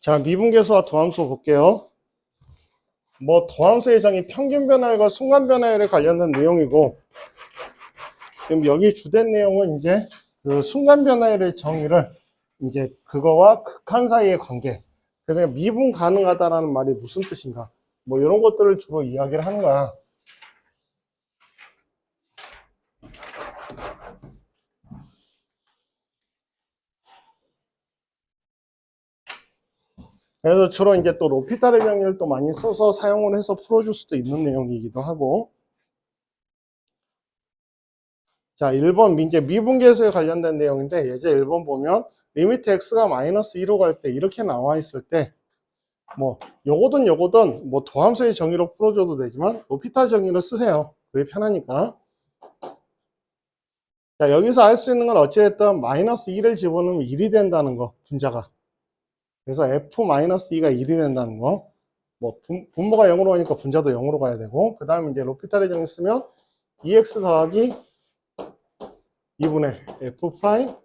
자, 미분계수와 도함수 볼게요. 뭐 도함수의 정의 평균 변화율과 순간 변화율에 관련된 내용이고, 지금 여기 주된 내용은 이제 그 순간 변화율의 정의를 이제 그거와 극한 사이의 관계, 그래서 미분 가능하다라는 말이 무슨 뜻인가, 뭐 이런 것들을 주로 이야기를 하는 거야. 그래서 주로 이제 또 로피탈의 정의를 또 많이 써서 사용을 해서 풀어줄 수도 있는 내용이기도 하고. 자, 1번 이제 미분계수에 관련된 내용인데, 예제 1번 보면 리미트 x가 마이너스 2로 갈 때 이렇게 나와 있을 때, 뭐 요거든 뭐 도함수의 정의로 풀어줘도 되지만 로피탈 정의를 쓰세요. 그게 편하니까. 자, 여기서 알 수 있는 건 어찌됐든 마이너스 2를 집어넣으면 1이 된다는 거, 분자가. 그래서 f-2가 1이 된다는 거. 뭐 분모가 0으로 가니까 분자도 0으로 가야 되고, 그 다음에 이제 로피탈의 정의 쓰면 2x 더하기 2분의 f 프라임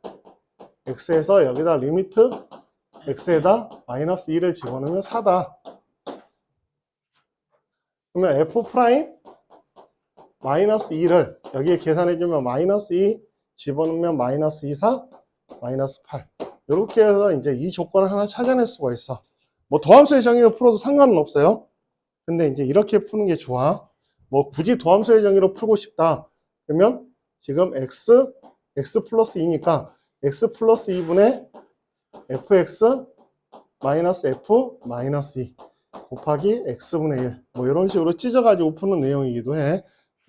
x에서 여기다 리미트 x에다 마이너스 2를 집어넣으면 4다. 그러면 f 프라임 마이너스 2를 여기에 계산해주면 마이너스 2 집어넣으면 마이너스 2, 4, 마이너스 8. 이렇게 해서 이제 이 조건을 하나 찾아낼 수가 있어. 뭐 도함수의 정의로 풀어도 상관은 없어요. 근데 이제 이렇게 푸는 게 좋아. 뭐 굳이 도함수의 정의로 풀고 싶다. 그러면 지금 x 플러스 2니까 x 플러스 2분의 fx 마이너스 f 마이너스 2 곱하기 x분의 1. 뭐 이런 식으로 찢어가지고 푸는 내용이기도 해.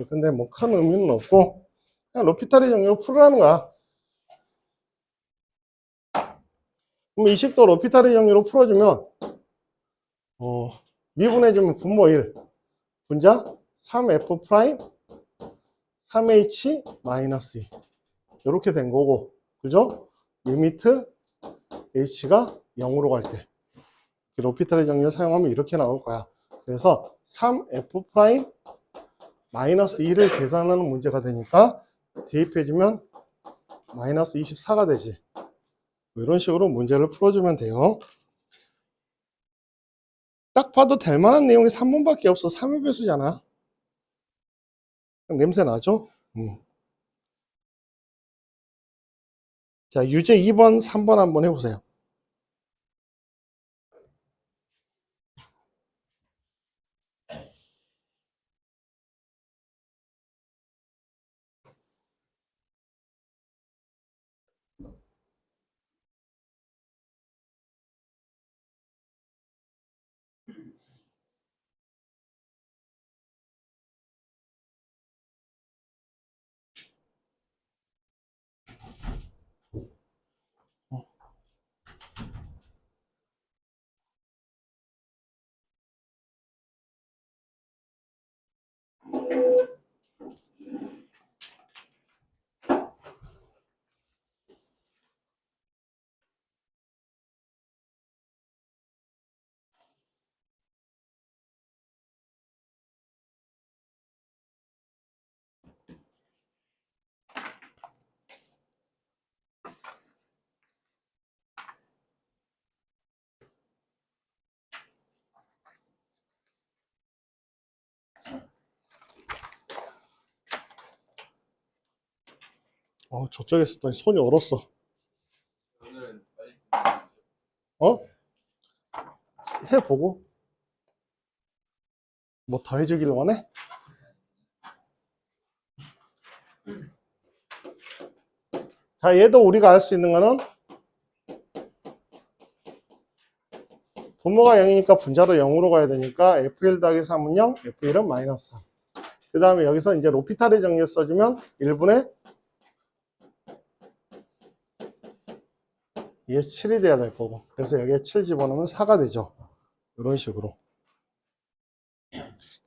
근데 뭐 큰 의미는 없고 그냥 로피탈의 정의로 풀으라는 거야. 그럼 이 식도 로피탈의 정의로 풀어주면 미분해주면 분모 1 분자 3f 프라임 3h 마이너스 2 이렇게 된 거고, 그죠? 리미트 h가 0으로 갈 때 로피탈의 정의를 사용하면 이렇게 나올 거야. 그래서 3f 프라임 마이너스 2를 계산하는 문제가 되니까 대입해주면 마이너스 24가 되지. 이런 식으로 문제를 풀어주면 돼요. 딱 봐도 될 만한 내용이 3번밖에 없어. 3의 배수잖아. 냄새 나죠? 자, 유제 2번, 3번 한번 해보세요. 저쪽에 있었더니 손이 얼었어. 해보고 뭐 더 해주길 원해? 자, 얘도 우리가 알 수 있는 거는 분모가 0이니까 분자도 0으로 가야 되니까 f1 더하기 3은 0, f1은 마이너스 3. 그 다음에 여기서 이제 로피탈의 정리 써주면 1분의 2에 7이 돼야 될 거고, 그래서 여기에 7 집어넣으면 4가 되죠. 이런 식으로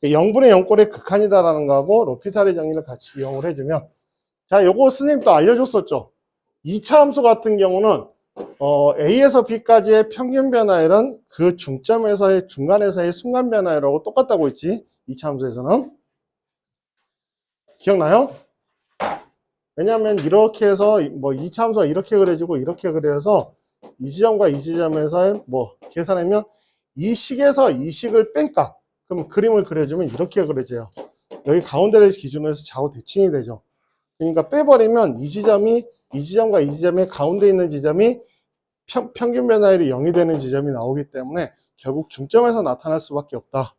0분의 0꼴의 극한이다라는 거하고 로피탈의 정의를 같이 이용을 해주면, 자, 요거 선생님 또 알려줬었죠. 2차 함수 같은 경우는 A에서 B까지의 평균 변화율은 그 중점에서의 중간에서의 순간 변화율하고 똑같다고 했지. 2차 함수에서는 기억나요? 왜냐하면 이렇게 해서 뭐 2차 함수가 이렇게 그려지고 이렇게 그려서 이 지점과 이 지점에서의 뭐 계산하면 이 식에서 이 식을 뺀 값. 그럼 그림을 그려주면 이렇게 그려져요. 여기 가운데를 기준으로 해서 좌우 대칭이 되죠. 그러니까 빼버리면 이 지점과 이 지점의 가운데 있는 지점이 평균 변화율이 0이 되는 지점이 나오기 때문에 결국 중점에서 나타날 수밖에 없다.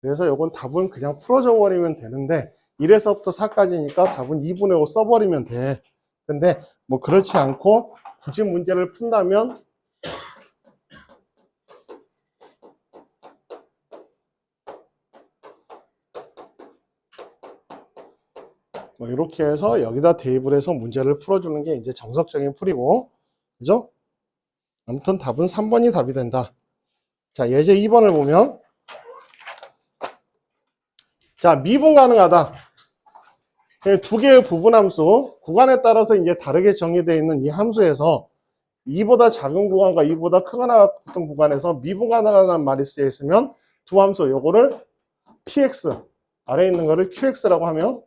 그래서 이건 답은 그냥 풀어줘 버리면 되는데 1에서부터 4까지니까 답은 2분의 5 써버리면 돼. 근데 뭐 그렇지 않고 굳이 문제를 푼다면 뭐 이렇게 해서 여기다 대입을 해서 문제를 풀어주는 게 이제 정석적인 풀이고, 그죠? 아무튼 답은 3번이 답이 된다. 자, 예제 2번을 보면, 자, 미분 가능하다. 두 개의 부분함수, 구간에 따라서 이제 다르게 정의되어 있는 이 함수에서 2보다 작은 구간과 2보다 크거나 같은 구간에서 미분 가능하다는 말이 쓰여 있으면 두 함수, 요거를 px, 아래에 있는 거를 qx라고 하면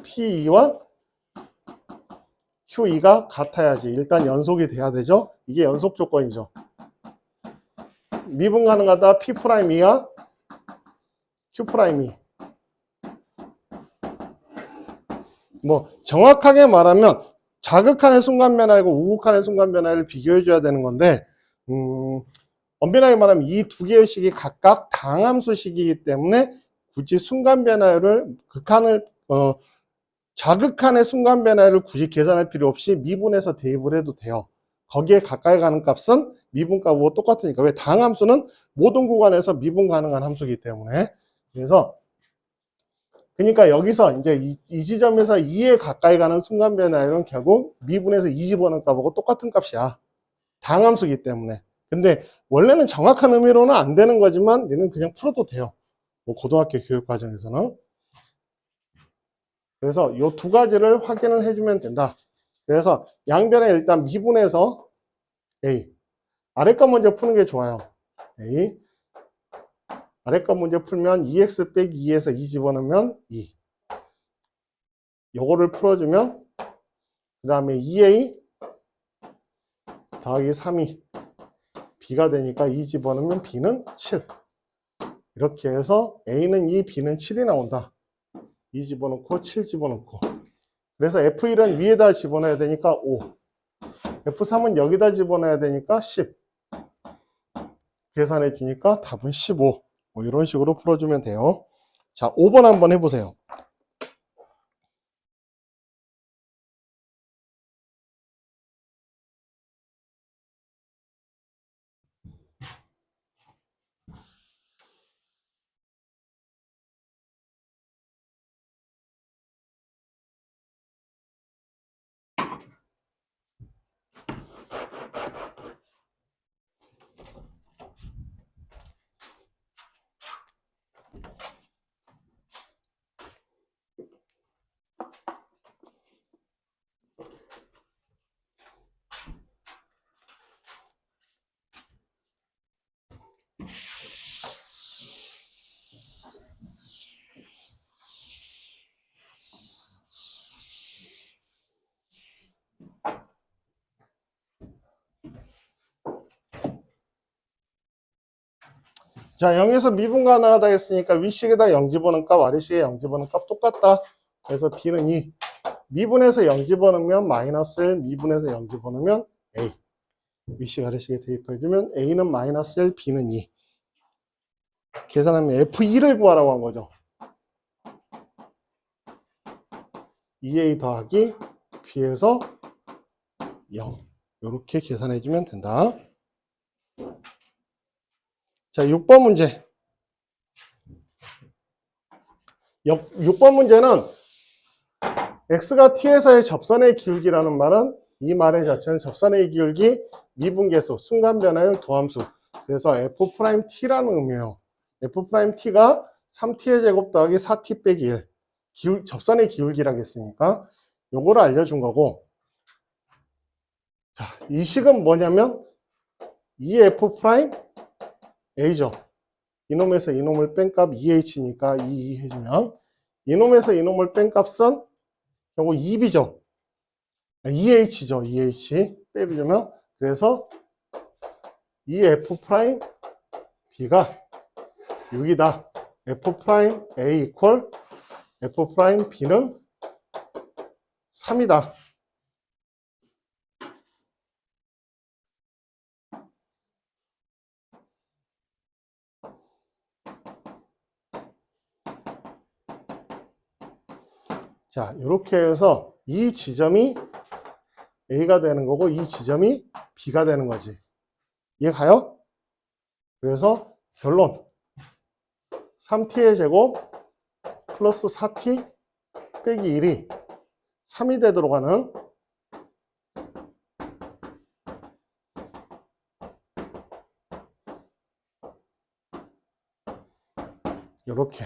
p2와 q2가 같아야지. 일단 연속이 돼야 되죠. 이게 연속 조건이죠. 미분 가능하다 p'2와 q'2. 뭐 정확하게 말하면 자극하는 순간 변화하고 우극하는 순간 변화를 비교해 줘야 되는 건데, 엄밀하게 말하면 이 두 개의 식이 각각 당함수식이기 때문에 굳이 순간 변화율을 자극한의 순간 변화를 굳이 계산할 필요 없이 미분해서 대입을 해도 돼요. 거기에 가까이 가는 값은 미분값하고 똑같으니까. 왜? 당함수는 모든 구간에서 미분 가능한 함수이기 때문에. 그래서 그러니까 여기서 이제 이 지점에서 2에 가까이 가는 순간 변화율은 결국 미분해서 2 집어넣은 값하고 똑같은 값이야. 당함수이기 때문에. 근데 원래는 정확한 의미로는 안 되는 거지만 얘는 그냥 풀어도 돼요. 뭐 고등학교 교육 과정에서는. 그래서 이 두 가지를 확인을 해주면 된다. 그래서 양변에 일단 미분해서 A. 아래 거 먼저 푸는 게 좋아요. A. 아래 거 먼저 풀면 2x 빼기 2에서 2 집어넣으면 2. 요거를 풀어주면 그 다음에 2A 더하기 3이 B가 되니까 2 집어넣으면 B는 7. 이렇게 해서 A는 2, B는 7이 나온다. 2 집어넣고 7 집어넣고. 그래서 F1은 위에다 집어넣어야 되니까 5. F3은 여기다 집어넣어야 되니까 10. 계산해 주니까 답은 15. 뭐 이런 식으로 풀어주면 돼요. 자, 5번 한번 해보세요. 자, 0에서 미분 가능하다 했으니까 위식에다 0 집어넣은 값, 아래식에 0 집어넣은 값 똑같다. 그래서 B는 2. 미분해서 0 집어넣으면 마이너스 1, 미분해서 0 집어넣으면 A. 위식 아래식에 대입해주면 A는 마이너스 1, B는 2. 계산하면 F2를 구하라고 한 거죠. 2A 더하기 B에서 0. 이렇게 계산해주면 된다. 자, 6번 문제. 6번 문제는 x가 t에서의 접선의 기울기라는 말은 이 말의 자체는 접선의 기울기, 미분계수, 순간 변화율, 도함수. 그래서 f't라는 의미예요. f't가 3t의 제곱 더하기 4t 빼기 1. 접선의 기울기라고 했으니까 요거를 알려준 거고. 자, 이 식은 뭐냐면 이 f'a죠. 이놈에서 이놈을 뺀 값 2h니까 2 해주면 이놈에서 이놈을 뺀 값은 결국 2b죠. EH죠. EH 빼주면 그래서 이 F 프라임 B가 6이다. F 프라임 A 이퀄 F 프라임 B는 3이다. 자, 이렇게 해서 이 지점이 A가 되는 거고 이 지점이 B가 되는 거지. 이해 가요? 그래서 결론 3t의 제곱 플러스 4t 빼기 1이 3이 되도록 하는 이렇게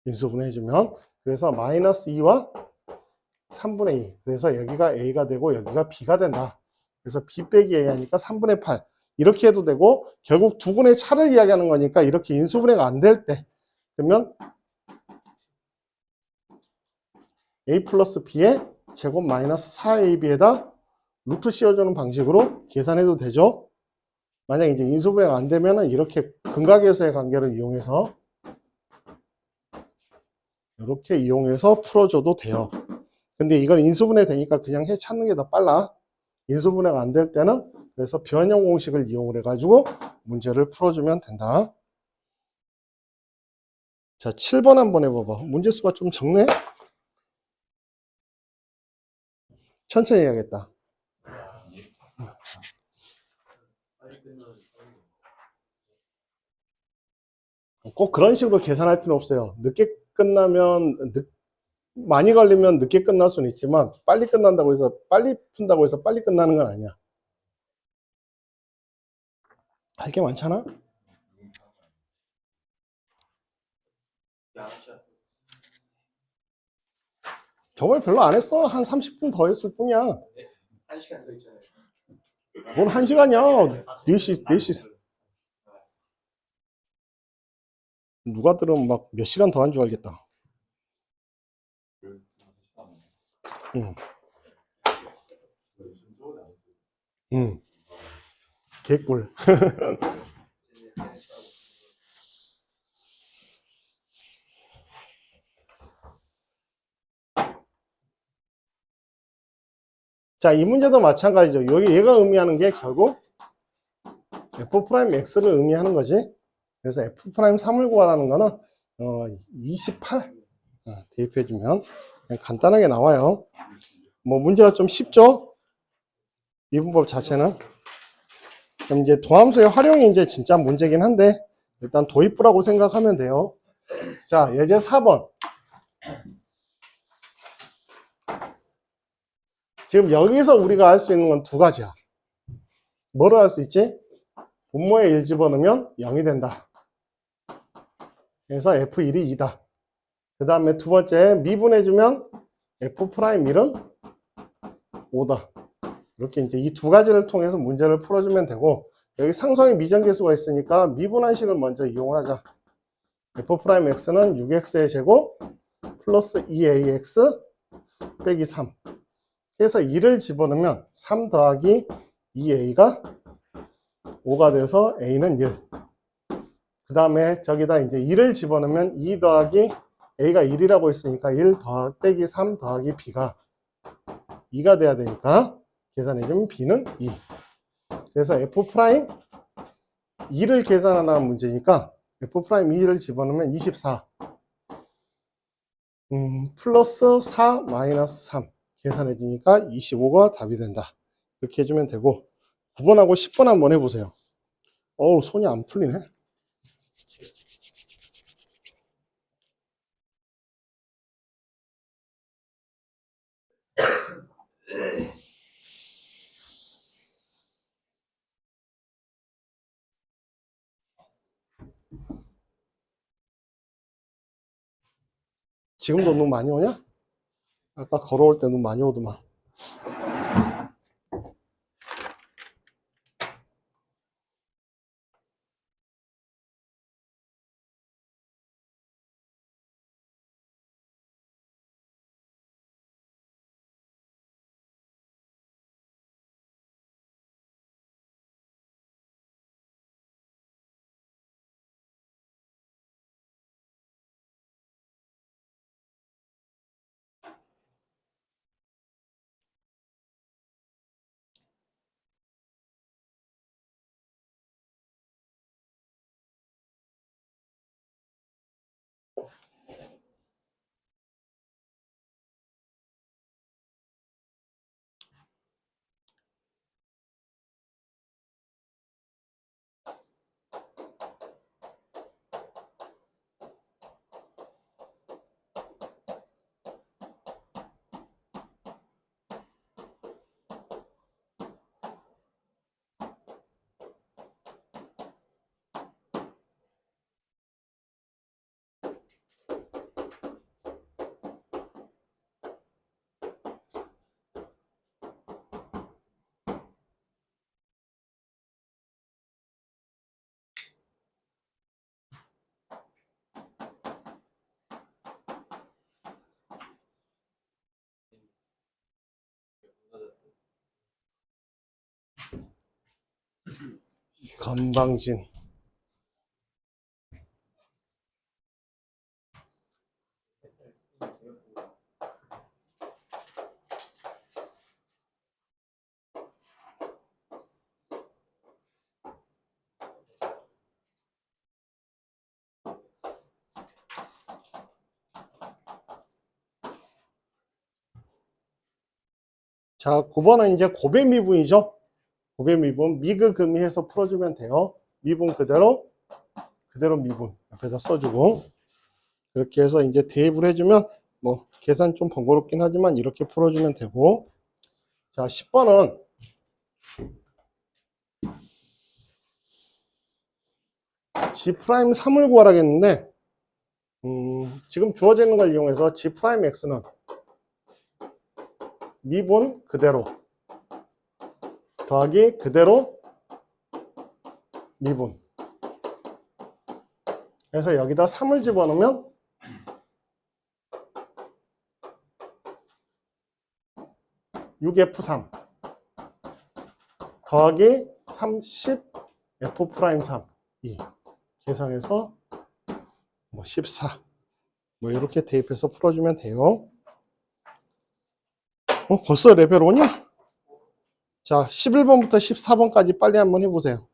인수분해 해주면 그래서 마이너스 2와 3분의 2 그래서 여기가 A가 되고 여기가 B가 된다. 그래서 B 빼기 A 하니까 3분의 8 이렇게 해도 되고 결국 두 분의 차를 이야기하는 거니까 이렇게 인수분해가 안 될 때 그러면 A 플러스 B의 제곱 마이너스 4AB에다 루트 씌워주는 방식으로 계산해도 되죠. 만약 이제 인수분해가 안 되면은 이렇게 근각에서의 관계를 이용해서 이렇게 이용해서 풀어줘도 돼요. 근데 이건 인수분해 되니까 그냥 해 찾는 게 더 빨라. 인수분해가 안 될 때는 그래서 변형 공식을 이용을 해가지고 문제를 풀어주면 된다. 자, 7번 한번 해봐봐. 문제수가 좀 적네? 천천히 해야겠다. 꼭 그런 식으로 계산할 필요 없어요. 늦게 끝나면, 많이 걸리면 늦게 끝날 수는 있지만, 빨리 끝난다고 해서, 빨리 푼다고 해서 빨리 끝나는 건 아니야. 할 게 많잖아? 저번에 별로 안 했어. 한 30분 더 했을 뿐이야. 1시간 더 있잖아요. 뭔 1시간이야. 4시, 4시. 누가 들으면 막 몇 시간 더 한 줄 알겠다. 응. 응. 개꿀. 자, 이 문제도 마찬가지죠. 여기 얘가 의미하는 게 결국 F'X를 의미하는 거지. 그래서 F'3을 구하라는 거는 28 대입해주면 그냥 간단하게 나와요. 뭐 문제가 좀 쉽죠? 미분법 자체는. 그럼 이제 도함수의 활용이 이제 진짜 문제긴 한데 일단 도입부라고 생각하면 돼요. 자, 예제 4번. 지금 여기서 우리가 할 수 있는 건 두 가지야. 뭐로 할 수 있지? 분모에 1 집어넣으면 0이 된다. 그래서 F1이 2다. 그 다음에 두 번째 미분해주면 F'1은 5다. 이렇게 이제 이 두 가지를 통해서 문제를 풀어주면 되고 여기 상수항의 미정계수가 있으니까 미분한식을 먼저 이용을 하자. F'X는 6X의 제곱 플러스 2AX 빼기 3 해서 2를 집어넣으면 3 더하기 2A가 5가 돼서 A는 1. 그 다음에 저기다 이제 2를 집어넣으면 2 더하기 A가 1이라고 했으니까 1 빼기 3 더하기 B가 2가 돼야 되니까 계산해주면 B는 2. 그래서 F'2를 계산하는 문제니까 F'2를 집어넣으면 24. 플러스 4 마이너스 3 계산해주니까 25가 답이 된다. 이렇게 해주면 되고 9번하고 10번 한번 해보세요. 어우, 손이 안 풀리네. 지금도 눈 많이 오냐? 아까 걸어올 때 눈 많이 오더만. 건방진. 자, 9번은 이제 고배 미분이죠. 고배 미분, 미그금이해서 풀어주면 돼요. 미분 그대로 미분 옆에다 써주고, 이렇게 해서 이제 대입을 해주면 뭐 계산 좀 번거롭긴 하지만 이렇게 풀어주면 되고. 자, 10번은 G'3을 구하라겠는데, 지금 주어져 있는 걸 이용해서 G'X는 미분 그대로 더하기 그대로 미분. 그래서 여기다 3을 집어넣으면 6F3 더하기 30F'3 2 계산해서 뭐 14 뭐 이렇게 대입해서 풀어주면 돼요. 벌써 레벨 5냐? 자, 11번부터 14번까지 빨리 한번 해보세요.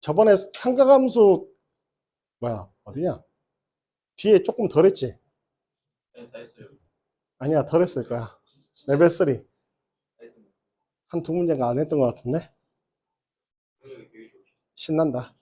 저번에 상가함수 어디냐? 뒤에 조금 덜 했지? 네, 다 했어요. 아니야, 덜 했을 거야. 레벨 3 한 두 문제가 안 했던 것 같은데. 신난다.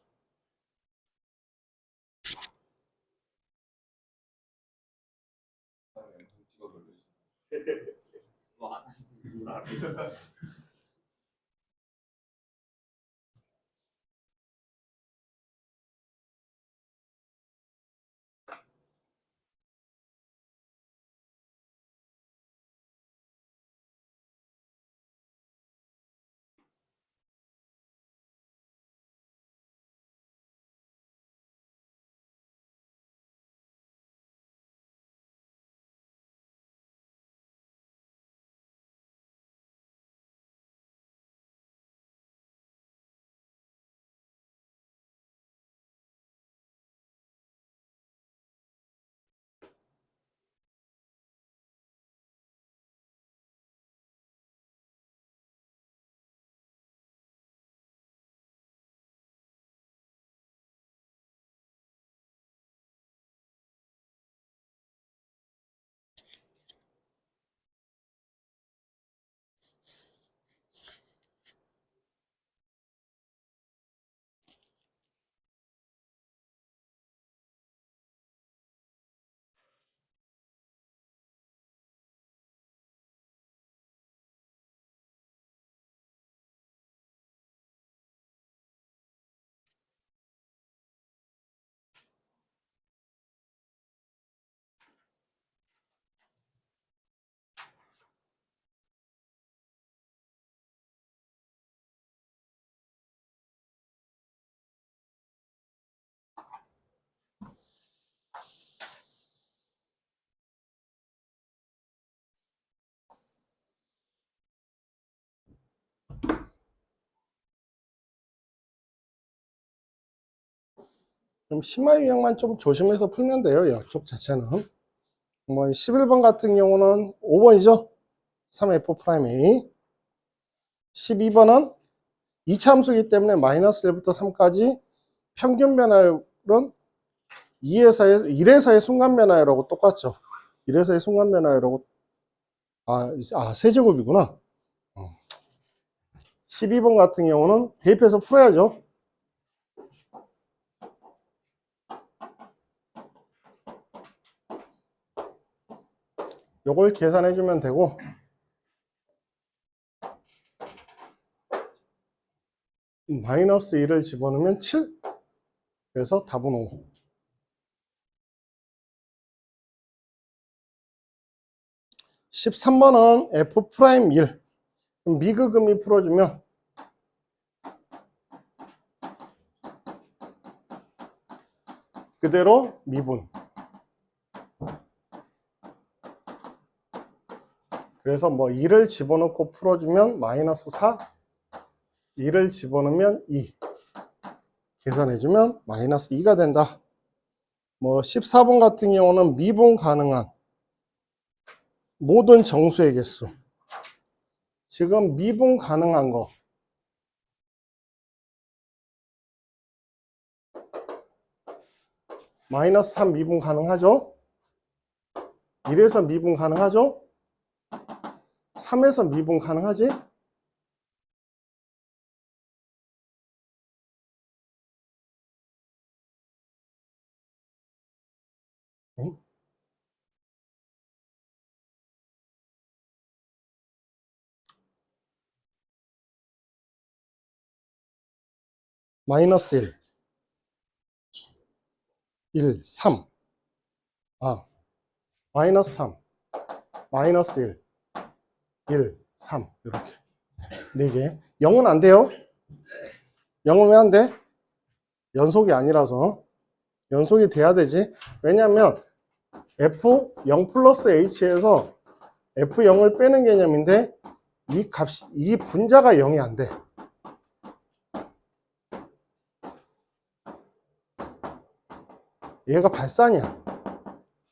좀 심화 유형만 좀 조심해서 풀면 돼요. 이쪽 자체는. 뭐 11번 같은 경우는 5번이죠. 3F'A. 12번은 2차 함수이기 때문에 마이너스 1부터 3까지 평균 변화율은 1에서의 순간 변화율하고 똑같죠. 1에서의 순간 변화율하고 세제곱이구나. 12번 같은 경우는 대입해서 풀어야죠. 요걸 계산해 주면 되고, 마이너스 1을 집어넣으면 7. 그래서 답은 5. 13번은 F'1. 미그금이 풀어주면 그대로 미분. 그래서 뭐 2를 집어넣고 풀어주면 마이너스 4, 2를 집어넣으면 2, 계산해주면 마이너스 2가 된다. 뭐 14번 같은 경우는 미분 가능한 모든 정수의 개수. 지금 미분 가능한 거 마이너스 3 미분 가능하죠? 1에서 미분 가능하죠? 3에서 미분 가능하지? 응? 마이너스 1, 1, 3. 마이너스 3, 마이너스 1, 1, 3. 이렇게. 4개. 0은 안 돼요? 0은 왜 안 돼? 연속이 아니라서. 연속이 돼야 되지. 왜냐면 F0 플러스 H에서 F0을 빼는 개념인데 이 분자가 0이 안 돼. 얘가 발산이야.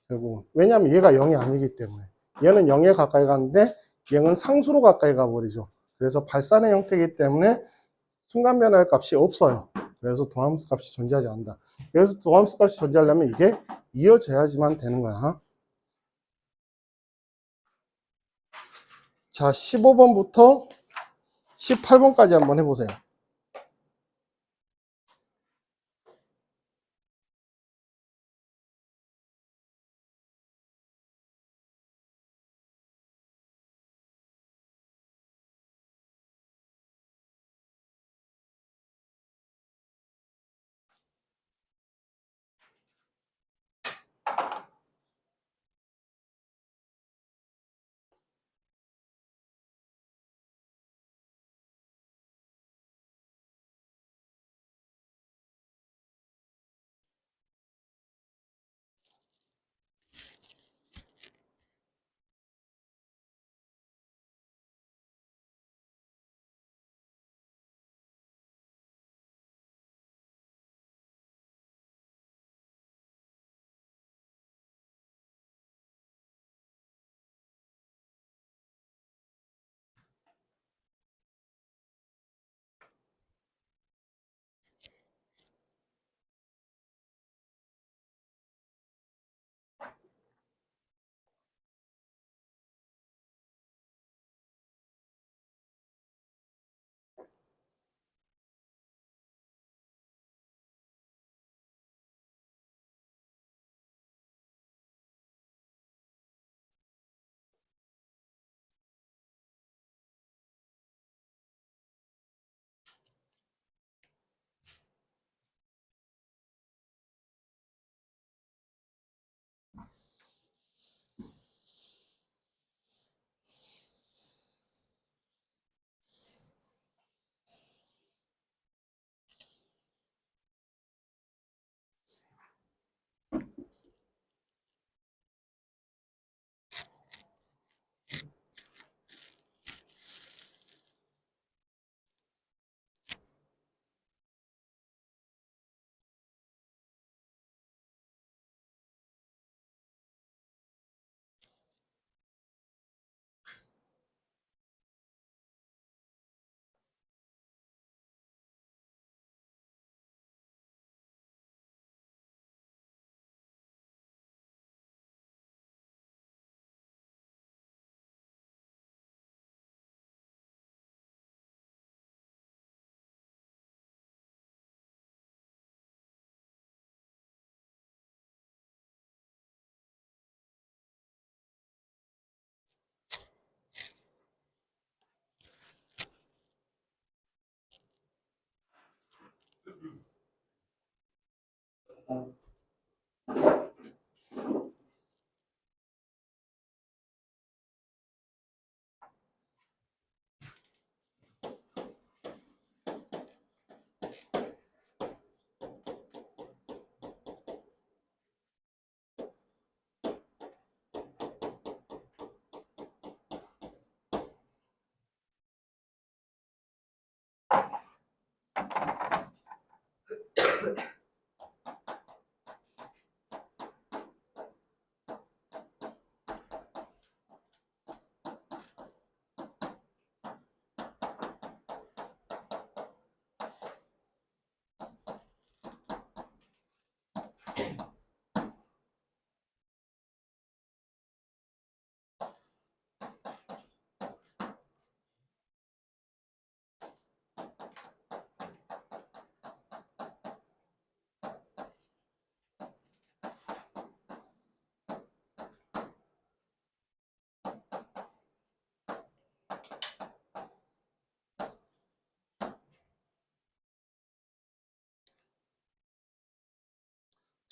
결국 왜냐면 얘가 0이 아니기 때문에. 얘는 0에 가까이 가는데 얘는 상수로 가까이 가버리죠. 그래서 발산의 형태이기 때문에 순간 변화의 값이 없어요. 그래서 도함수 값이 존재하지 않는다. 그래서 도함수 값이 존재하려면 이게 이어져야지만 되는 거야. 자, 15번부터 18번까지 한번 해보세요.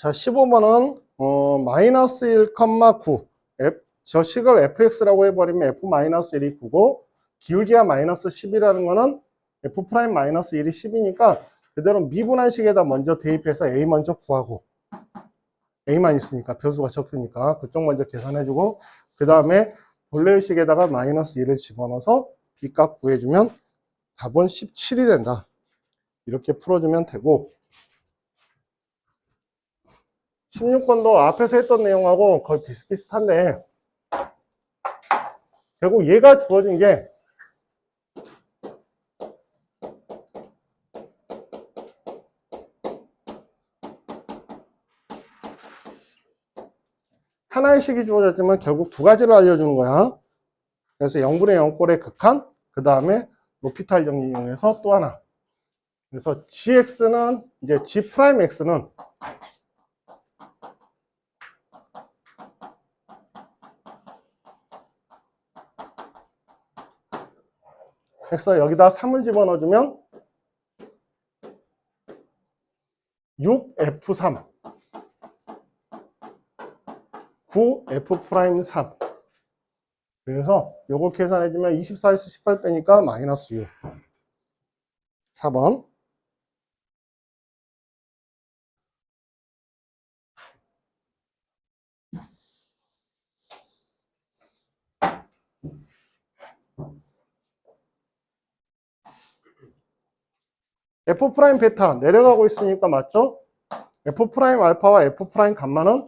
자, 15번은 마이너스 1,9 저 식을 fx라고 해버리면 f-1이 9고 기울기가 마이너스 10이라는 거는 f'-1이 10이니까 그대로 미분한 식에다 먼저 대입해서 a 먼저 구하고 a만 있으니까 변수가 적으니까 그쪽 먼저 계산해주고 그 다음에 본래의 식에다가 마이너스 1을 집어넣어서 b값 구해주면 답은 17이 된다. 이렇게 풀어주면 되고 16번도 앞에서 했던 내용하고 거의 비슷비슷한데 결국 얘가 주어진 게 하나의 식이 주어졌지만 결국 두 가지를 알려주는 거야. 그래서 0분의 0꼴의 극한, 그 다음에 높이탈 정리 이용해서 또 하나. 그래서 gx는 이제 g'x는 그래서 여기다 3을 집어넣어주면 6f3 9f'3 그래서 요거 계산해주면 24에서 18 빼니까 마이너스 6 4번 f' 베타 내려가고 있으니까 맞죠? f' 알파와 f' 감마는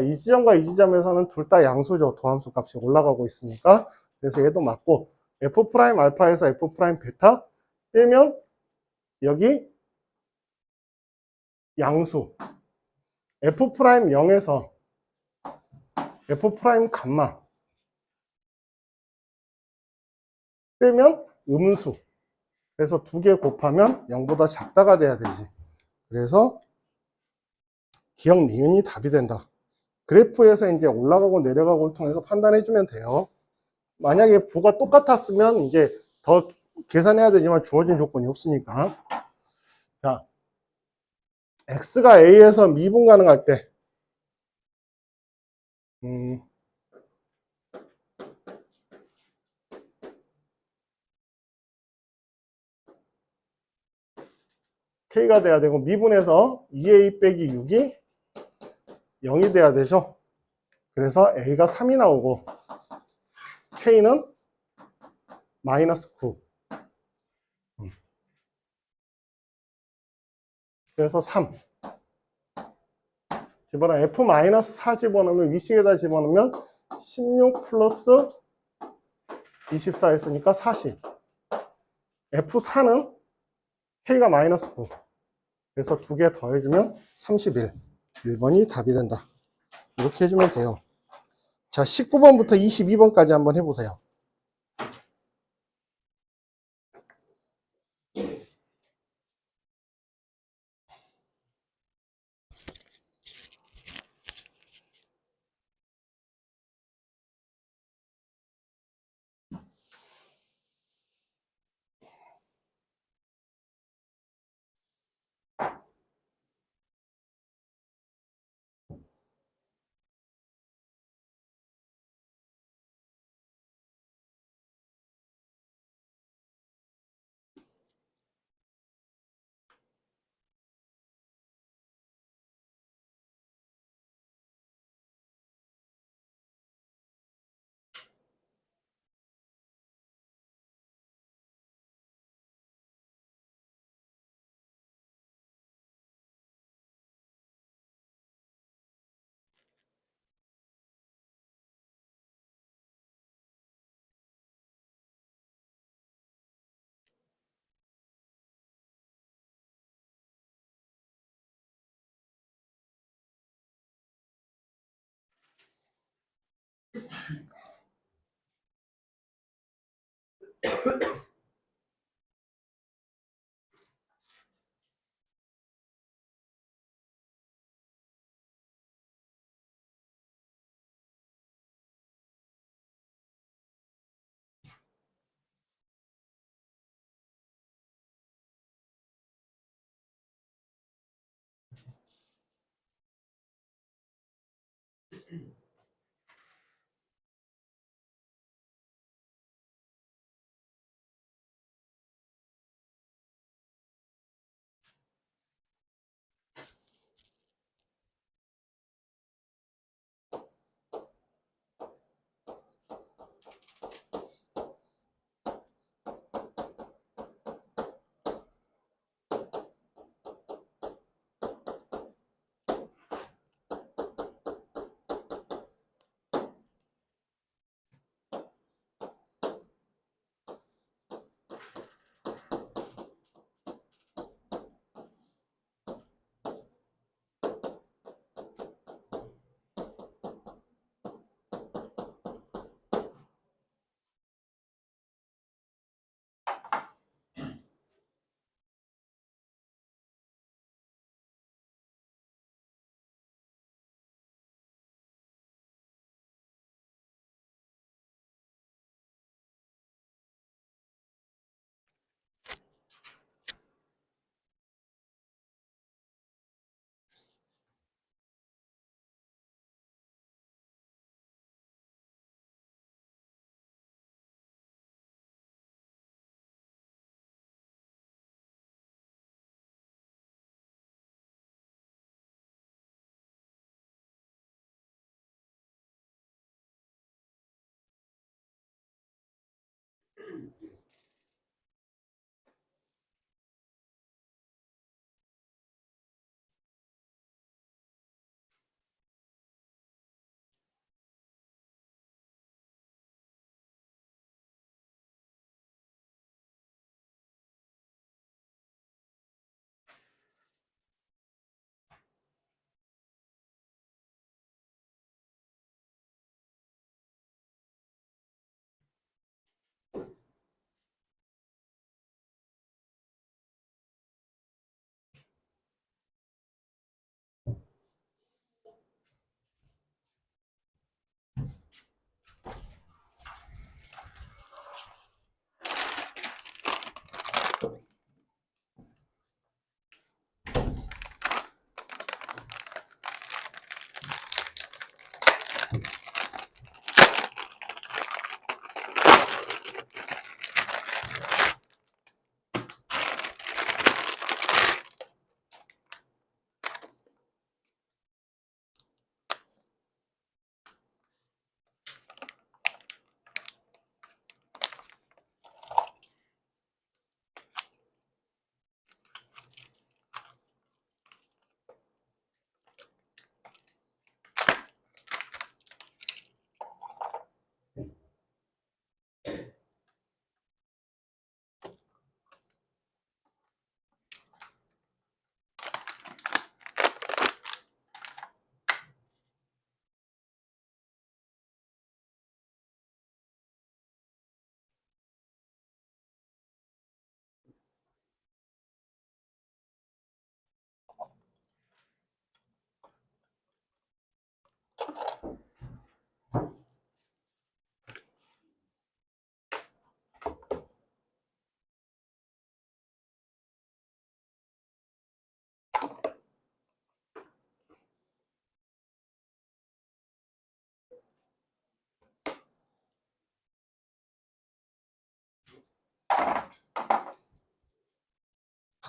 이 지점과 이 지점에서는 둘 다 양수죠. 도함수 값이 올라가고 있으니까. 그래서 얘도 맞고 f' 알파에서 f' 베타 빼면 여기 양수 f' 0에서 f' 감마 빼면 음수. 그래서 두 개 곱하면 0보다 작다가 돼야 되지. 그래서 기억 니은이 답이 된다. 그래프에서 이제 올라가고 내려가고를 통해서 판단해주면 돼요. 만약에 부가 똑같았으면 이제 더 계산해야 되지만 주어진 조건이 없으니까. 자, x가 a에서 미분 가능할 때, k가 돼야 되고 미분해서 2a 빼기 6이 0이 돼야 되죠. 그래서 a가 3이 나오고 k는 마이너스 9. 그래서 3. 집어넣으면 f-4 집어넣으면 위식에다 집어넣으면 16 플러스 24 했으니까 40. f4는 k가 마이너스 9. 그래서 두 개 더해주면 31. 1번이 답이 된다. 이렇게 해주면 돼요. 자, 19번부터 22번까지 한번 해보세요.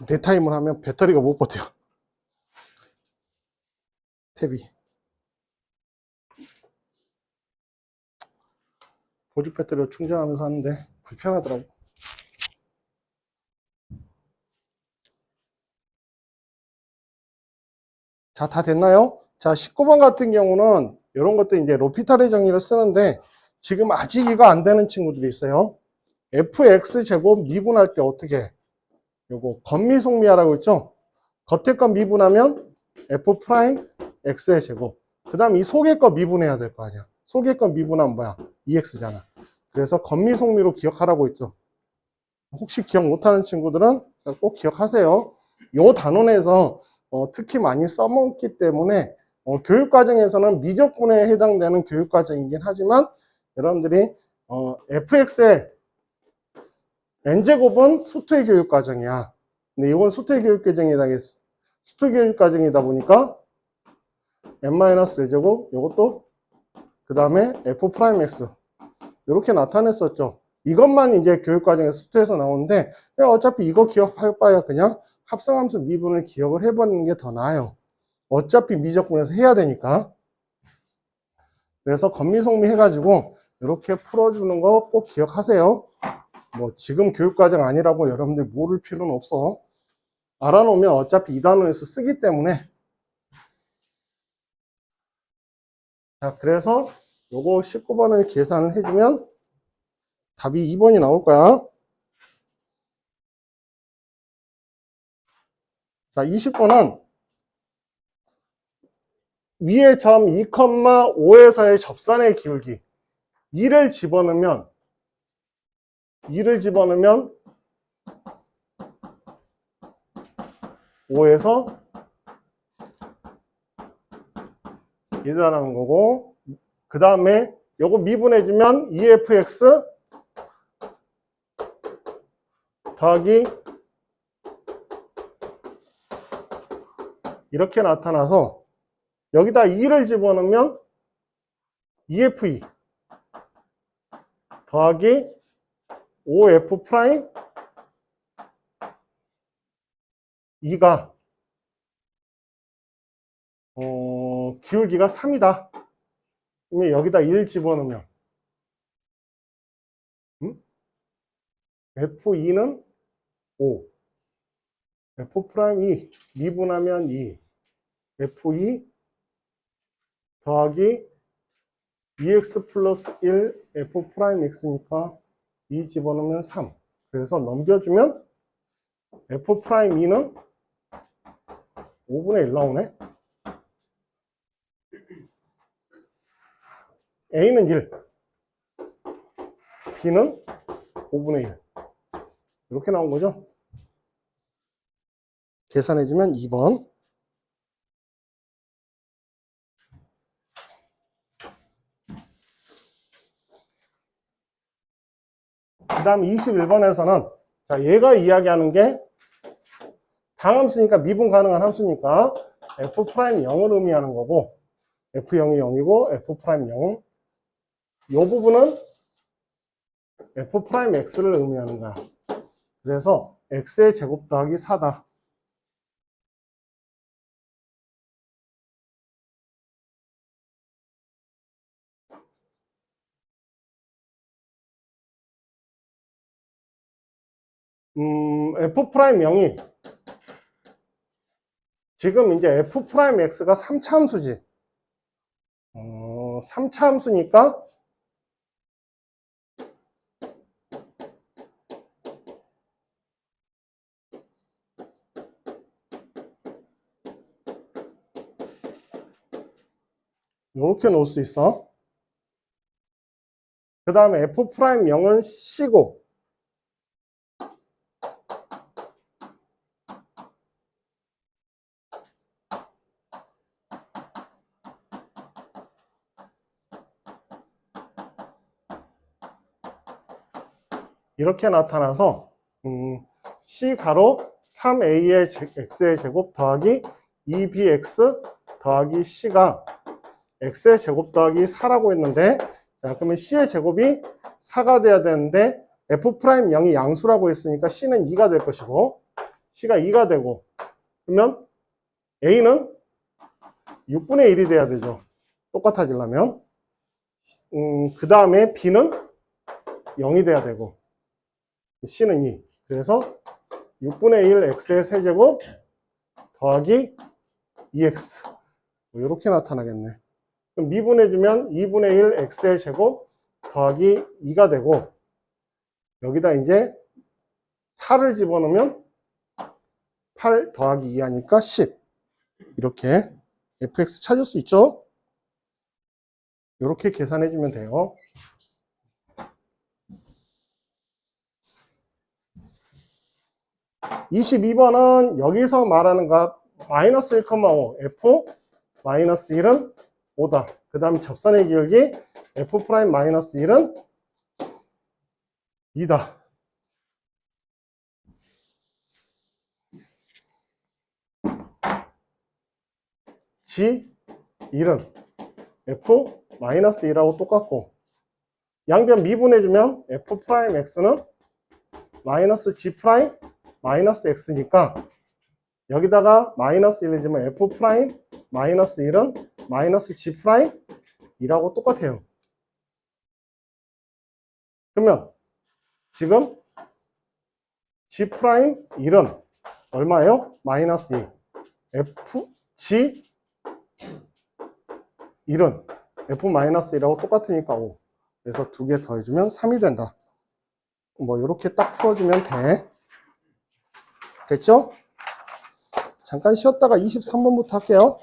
데타임을 하면 배터리가 못 버텨요. 탭이. 보조 배터리로 충전하면서 하는데 불편하더라고. 자, 다 됐나요? 자, 19번 같은 경우는 이런 것도 이제 로피탈의 정리를 쓰는데 지금 아직 이거 안 되는 친구들이 있어요. fx 제곱 미분할 때 어떻게 해? 요거 건미속미하라고 있죠? 겉에 거 미분하면 f 프라임 x의 제곱. 그 다음 이 속의 거 미분해야 될 거 아니야. 소개권 미분하면 뭐야? EX잖아. 그래서 건미속미로 기억하라고 했죠. 혹시 기억 못하는 친구들은 꼭 기억하세요. 요 단원에서 특히 많이 써먹기 때문에 교육과정에서는 미적분에 해당되는 교육과정이긴 하지만 여러분들이 fx의 n제곱은 수투의 교육과정이야. 근데 이건 수투의 교육과정이다. 수투 교육과정이다 보니까 n-1제곱 요것도 그 다음에 f'x 이렇게 나타냈었죠. 이것만 이제 교육과정에서 수투에서 나오는데 어차피 이거 기억할 바에 그냥 합성함수 미분을 기억을 해보는 게 더 나아요. 어차피 미적분에서 해야 되니까. 그래서 건미속미 해가지고 이렇게 풀어주는 거 꼭 기억하세요. 뭐 지금 교육과정 아니라고 여러분들 모를 필요는 없어. 알아놓으면 어차피 이 단원에서 쓰기 때문에. 자, 그래서 요거 19번을 계산을 해주면 답이 2번이 나올 거야. 자, 20번은 위의 점 2,5에서의 접선의 기울기 2를 집어넣으면 5에서 1이라는 거고, 그 다음에 요거 미분해주면 2fx 더하기 이렇게 나타나서 여기다 2를 집어넣으면 2fe 더하기 5f 프라임 2가 기울기가 3이다. 그러면 여기다 1 집어넣으면 f2는 5 f 프라임 2 미분하면 2 f2 더하기 2x 플러스 1 f 프라임 x니까 2 집어넣으면 3. 그래서 넘겨주면 f 프라임 2는 5분의 1 나오네. a는 1, b는 5분의 1. 이렇게 나온 거죠. 계산해주면 2번. 그 다음 21번에서는 자, 얘가 이야기하는 게 당함수니까 미분 가능한 함수니까 f'0을 의미하는 거고 f0이 0이고 f'0 이 부분은 f'x를 의미하는 거야. 그래서 x의 제곱 더하기 4다. f'0이 지금 이제 f'x가 3차 함수지. 3차 함수니까 이렇게 놓을 수 있어. 그 다음에 f'0은 c고 이렇게 나타나서 c 가로 3a의 x의 제곱 더하기 2bx 더하기 c가 x의 제곱 더하기 4라고 했는데 자 그러면 c의 제곱이 4가 돼야 되는데 f'0이 양수라고 했으니까 c는 2가 될 것이고 c가 2가 되고 그러면 a는 6분의 1이 돼야 되죠. 똑같아지려면 그 다음에 b는 0이 돼야 되고 c는 2. 그래서 6분의 1 x의 세제곱 더하기 2x 이렇게 나타나겠네. 그럼 미분해주면 2분의 1 x의 제곱 더하기 2가 되고 여기다 이제 4를 집어넣으면 8 더하기 2 하니까 10 이렇게 fx 찾을 수 있죠. 이렇게 계산해 주면 돼요. (22번은) 여기서 말하는 값 마이너스 1,5 f 마이너스 1은 5다. 그 다음에 접선의 기울기 f 프라임 마이너스 1은 2다. g 1은 f 마이너스 2하고 똑같고, 양변 미분해주면 f 프라임 x는 마이너스 g 프라임 마이너스 x니까 여기다가 마이너스 1을 주면 f 프라임 마이너스 1은 마이너스 g 프라임 2라고 똑같아요. 그러면 지금 g 프라임 1은 얼마예요? 마이너스 2. f g 1은 f 마이너스 2라고 똑같으니까 5. 그래서 두 개 더해주면 3이 된다. 뭐 이렇게 딱 풀어주면 돼. 됐죠? 잠깐 쉬었다가 23번부터 할게요.